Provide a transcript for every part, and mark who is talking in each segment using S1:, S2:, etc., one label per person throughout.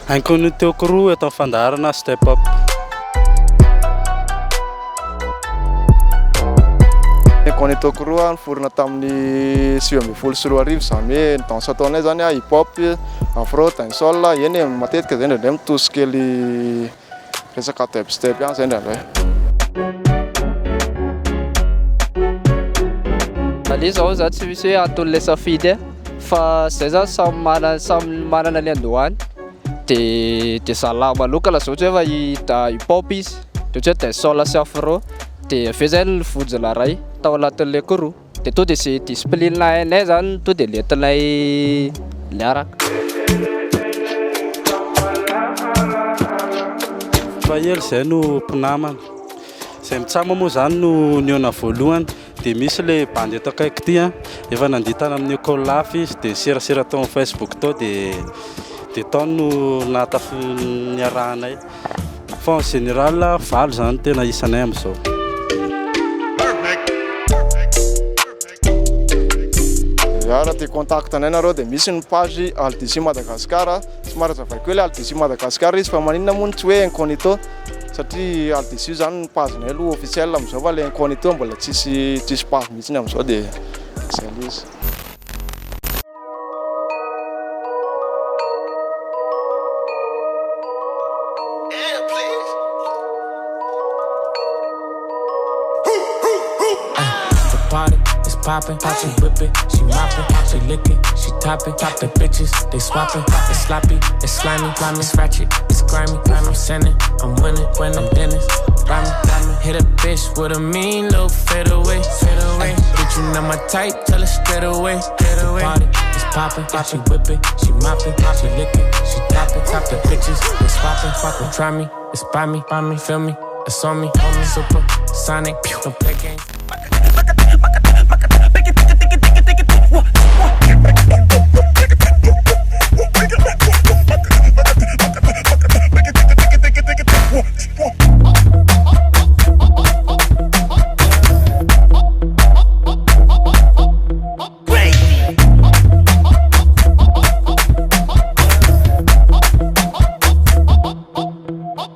S1: Hainkon'ny teoko roa eto fandaharana step up.
S2: Hainkon'ny teoko roa niforona tamin'ny 2024 zany hoe danse ataonay zany hip hop, afro, dancehall, eny matetika zay ndraindray mitosy kely resaka dubstep ihany zay ndraindray.
S3: Ali zao za tsy misy hoe atolon'ilay safidy fa zay zany samy manana ny andohany de zalahy manokana zao ohatra hoe hip hop izy de ohatra hoe dancehall sy afro de avy eo zay nivonjy ray tao anatin'ilay koroa de to de zay discipline hainay zany to de lentinay liaraka.
S1: Fahelo zay no mpinamana zay mitsama moa zany no niona voalohany de misy le bandy eto akaiky ty efa nanditana amin'ny école lafy izy de serasera tao amin'ny Facebook tao de tao no niarahanay fa en général valo zany tena isanay amin'izao.
S2: Raha ty contactanay nareo de misy ny page Aldc Madagascar, somary azavaiko hoe le Aldc Madagascar izy fa maninona moa tsy hoe incognito satria Aldc zany ny pagenay aloha officiel amin'izao fa le incognito mbola tsisy page mihitsiny amin'izao de zay izy.
S4: Poppin', whip it, she moppin', she lickin', she toppin', bitches, they swappin', it's sloppy, it's slimy, it's ratchet, it's grimy, I'm sinning, I'm winning, when I'm Dennis, rhyming, hit a bitch with a mean little fade away, bitch you know my type, tell her straight away, party, it's poppin', she whip it, she moppin', she lickin', she toppin', bitches, they swappin', try me, it's by me, feel me, it's on me, super, sonic, don't play games.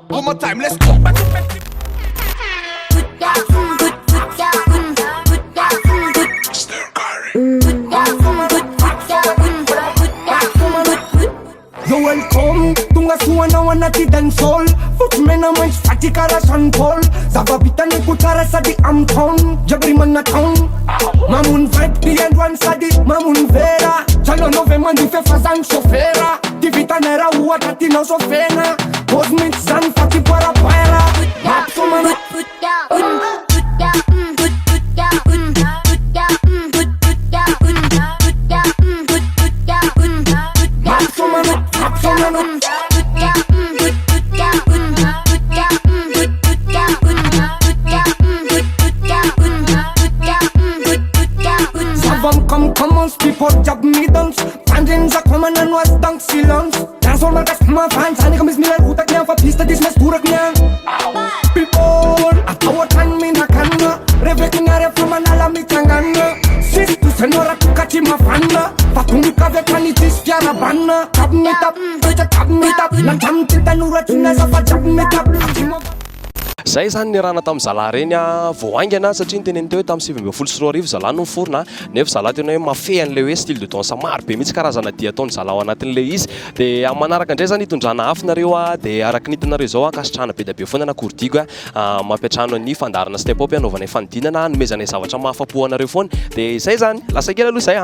S5: One more time, let's go.
S6: You're welcome, tunga suana wanati dancehall. Footmena mais fati kara Sean Paul. Zababita ni kutara sadi Amtown. Jabri mana town. Mamun vibe beyond one sadi Mamun vera. Chalo nove mandi fe fazan sofera. Divita nera uwa tati no sofena. Cosmic sun fati para para. Mapso man come on, people job me dance. Fandens a come and was dance silence. Dance all my guys my fans, and come is me like utak niya, for pista this mes turak niya. People, at our time me na kanna. Reveking a ref from an alami tangana. Sis to senora to catch him a fanda. Fatungi kave kanitis fiara banna. Tap me tap, tap me tap. Na jam tinta nura tuna sa fa jab me tap.
S7: Zay zany ny rana tamin'ny zalahy reny voaingana satria ny teneny teo hoe tamin'ny 2024 zalahy no niforona nefa zalahy tena hoe mafehy an'ilay hoe style de danse maro be mihitsy karazana dia ataony zalahy ao anatin'ilay izy dia amin'ny manaraka indray zany hitondrana afinareo dia araka ny hitanareo zao ankasitrahana be da be foana na kordigo mampiatrano ny fandarana step up anaovanay fanidinana nomezanay zavatra mahafapo anareo foana dia zay zany lasa kely aloha zay